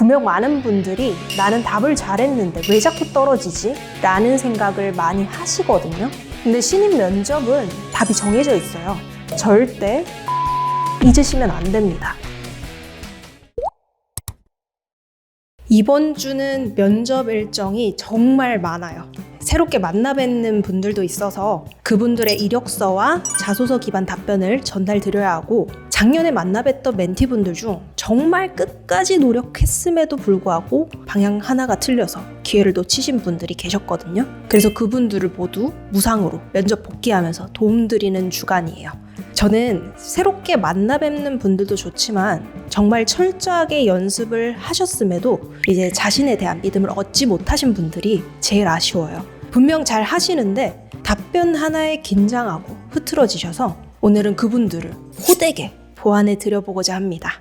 분명 많은 분들이 나는 답을 잘했는데 왜 자꾸 떨어지지? 라는 생각을 많이 하시거든요. 근데 신입 면접은 답이 정해져 있어요. 절대 잊으시면 안 됩니다. 이번 주는 면접 일정이 정말 많아요. 새롭게 만나 뵙는 분들도 있어서 그분들의 이력서와 자소서 기반 답변을 전달드려야 하고, 작년에 만나 뵀던 멘티분들 중 정말 끝까지 노력했음에도 불구하고 방향 하나가 틀려서 기회를 놓치신 분들이 계셨거든요. 그래서 그분들을 모두 무상으로 면접 복귀하면서 도움드리는 주간이에요. 저는 새롭게 만나 뵙는 분들도 좋지만 정말 철저하게 연습을 하셨음에도 이제 자신에 대한 믿음을 얻지 못하신 분들이 제일 아쉬워요. 분명 잘 하시는데 답변 하나에 긴장하고 흐트러지셔서 오늘은 그분들을 호되게 보완해 드려보고자 합니다.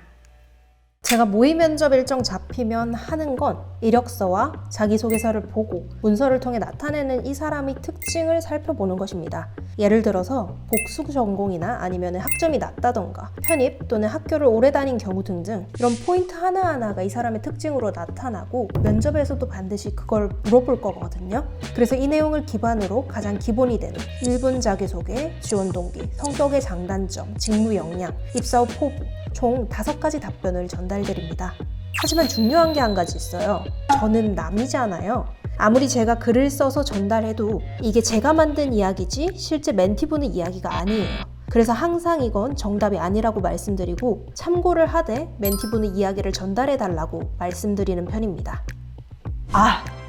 제가 모의 면접 일정 잡히면 하는 건 이력서와 자기소개서를 보고 문서를 통해 나타내는 이 사람의 특징을 살펴보는 것입니다. 예를 들어서 복수 전공이나 아니면 학점이 낮다던가 편입 또는 학교를 오래 다닌 경우 등등 이런 포인트 하나하나가 이 사람의 특징으로 나타나고 면접에서도 반드시 그걸 물어볼 거거든요. 그래서 이 내용을 기반으로 가장 기본이 되는 1분 자기소개, 지원 동기, 성격의 장단점, 직무 역량, 입사 후 포부 총 5가지 답변을 전달드립니다. 하지만 중요한 게 한 가지 있어요. 저는 남이잖아요. 아무리 제가 글을 써서 전달해도 이게 제가 만든 이야기지 실제 멘티분의 이야기가 아니에요. 그래서 항상 이건 정답이 아니라고 말씀드리고 참고를 하되 멘티분의 이야기를 전달해달라고 말씀드리는 편입니다.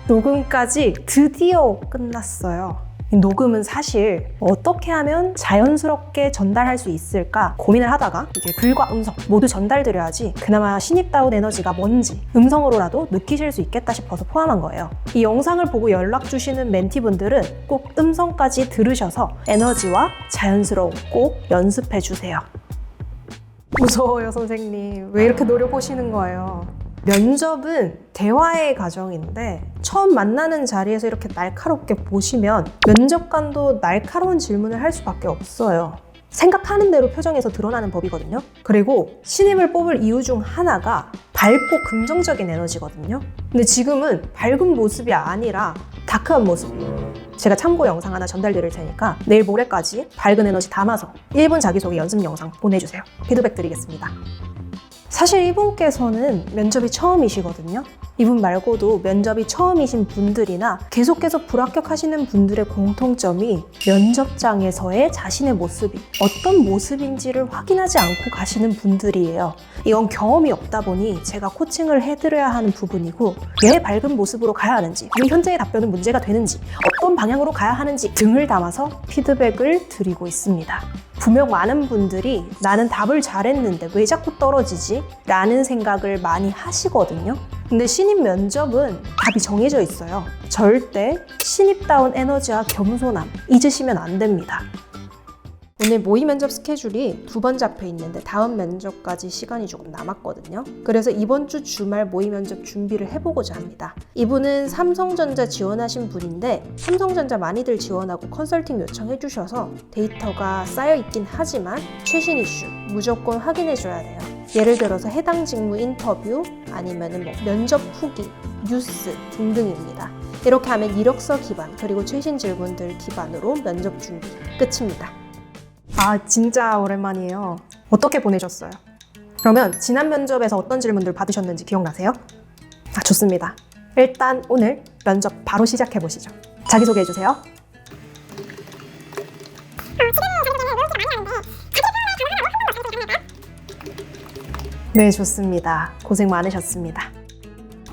녹음까지 드디어 끝났어요. 녹음은 사실 어떻게 하면 자연스럽게 전달할 수 있을까 고민을 하다가 이제 글과 음성 모두 전달드려야지 그나마 신입다운 에너지가 뭔지 음성으로라도 느끼실 수 있겠다 싶어서 포함한 거예요. 이 영상을 보고 연락 주시는 멘티분들은 꼭 음성까지 들으셔서 에너지와 자연스러움 꼭 연습해 주세요. 무서워요, 선생님. 왜 이렇게 노려보시는 거예요? 면접은 대화의 과정인데 처음 만나는 자리에서 이렇게 날카롭게 보시면 면접관도 날카로운 질문을 할 수밖에 없어요. 생각하는 대로 표정에서 드러나는 법이거든요. 그리고 신입을 뽑을 이유 중 하나가 밝고 긍정적인 에너지거든요. 근데 지금은 밝은 모습이 아니라 다크한 모습이에요. 제가 참고 영상 하나 전달드릴 테니까 내일 모레까지 밝은 에너지 담아서 1분 자기소개 연습 영상 보내주세요. 피드백 드리겠습니다. 사실 이분께서는 면접이 처음이시거든요. 이분 말고도 면접이 처음이신 분들이나 계속해서 불합격하시는 분들의 공통점이 면접장에서의 자신의 모습이 어떤 모습인지를 확인하지 않고 가시는 분들이에요. 이건 경험이 없다 보니 제가 코칭을 해드려야 하는 부분이고, 왜 밝은 모습으로 가야 하는지, 왜 현재의 답변은 문제가 되는지, 어떤 방향으로 가야 하는지 등을 담아서 피드백을 드리고 있습니다. 분명 많은 분들이 나는 답을 잘했는데 왜 자꾸 떨어지지? 라는 생각을 많이 하시거든요. 근데 신입 면접은 답이 정해져 있어요. 절대 신입다운 에너지와 겸손함 잊으시면 안 됩니다. 오늘 모의 면접 스케줄이 2번 잡혀 있는데 다음 면접까지 시간이 조금 남았거든요. 그래서 이번 주 주말 모의 면접 준비를 해보고자 합니다. 이분은 삼성전자 지원하신 분인데 삼성전자 많이들 지원하고 컨설팅 요청해주셔서 데이터가 쌓여있긴 하지만 최신 이슈 무조건 확인해줘야 돼요. 예를 들어서 해당 직무 인터뷰 아니면 면접 후기, 뉴스 등등입니다. 이렇게 하면 이력서 기반 그리고 최신 질문들 기반으로 면접 준비 끝입니다. 진짜 오랜만이에요. 어떻게 보내셨어요? 그러면 지난 면접에서 어떤 질문들 받으셨는지 기억나세요? 좋습니다. 일단 오늘 면접 바로 시작해보시죠. 자기소개해주세요. 네, 좋습니다. 고생 많으셨습니다.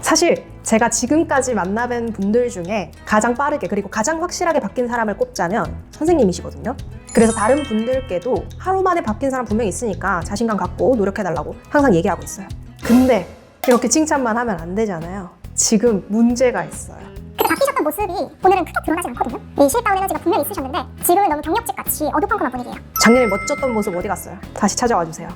사실 제가 지금까지 만나뵌 분들 중에 가장 빠르게 그리고 가장 확실하게 바뀐 사람을 꼽자면 선생님이시거든요. 그래서 다른 분들께도 하루 만에 바뀐 사람 분명히 있으니까 자신감 갖고 노력해달라고 항상 얘기하고 있어요. 근데 이렇게 칭찬만 하면 안 되잖아요. 지금 문제가 있어요. 바뀌셨던 모습이 오늘은 크게 드러나지 않거든요. 이 신입다운 에너지가 분명히 있으셨는데 지금은 너무 경력직같이 어두컴컴한 분위기예요. 작년에 멋졌던 모습 어디 갔어요? 다시 찾아와 주세요.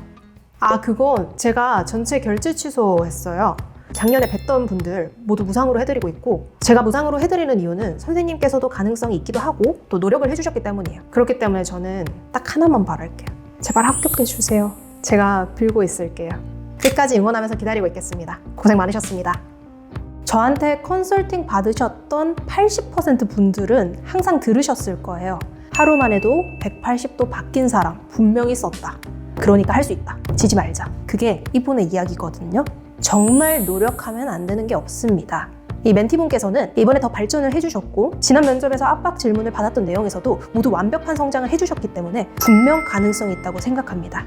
그건 제가 전체 결제 취소했어요. 작년에 뵀던 분들 모두 무상으로 해드리고 있고, 제가 무상으로 해드리는 이유는 선생님께서도 가능성이 있기도 하고 또 노력을 해주셨기 때문이에요. 그렇기 때문에 저는 딱 하나만 바랄게요. 제발 합격해 주세요. 제가 빌고 있을게요. 끝까지 응원하면서 기다리고 있겠습니다. 고생 많으셨습니다. 저한테 컨설팅 받으셨던 80% 분들은 항상 들으셨을 거예요. 하루만 해도 180도 바뀐 사람 분명히 썼다. 그러니까 할 수 있다. 지지 말자. 그게 이분의 이야기거든요. 정말 노력하면 안 되는 게 없습니다. 이 멘티분께서는 이번에 더 발전을 해주셨고 지난 면접에서 압박 질문을 받았던 내용에서도 모두 완벽한 성장을 해주셨기 때문에 분명 가능성이 있다고 생각합니다.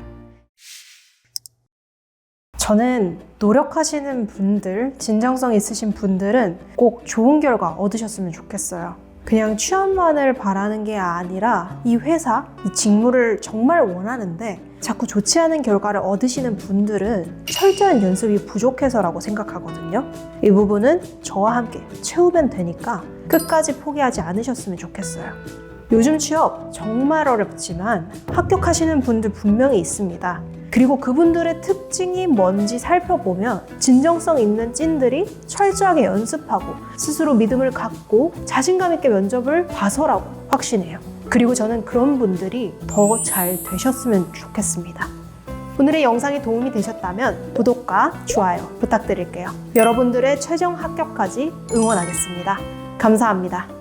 저는 노력하시는 분들, 진정성 있으신 분들은 꼭 좋은 결과 얻으셨으면 좋겠어요. 그냥 취업만을 바라는 게 아니라 이 회사, 이 직무를 정말 원하는데 자꾸 좋지 않은 결과를 얻으시는 분들은 철저한 연습이 부족해서라고 생각하거든요. 이 부분은 저와 함께 채우면 되니까 끝까지 포기하지 않으셨으면 좋겠어요. 요즘 취업 정말 어렵지만 합격하시는 분들 분명히 있습니다. 그리고 그분들의 특징이 뭔지 살펴보면 진정성 있는 찐들이 철저하게 연습하고 스스로 믿음을 갖고 자신감 있게 면접을 봐서라고 확신해요. 그리고 저는 그런 분들이 더 잘 되셨으면 좋겠습니다. 오늘의 영상이 도움이 되셨다면 구독과 좋아요 부탁드릴게요. 여러분들의 최종 합격까지 응원하겠습니다. 감사합니다.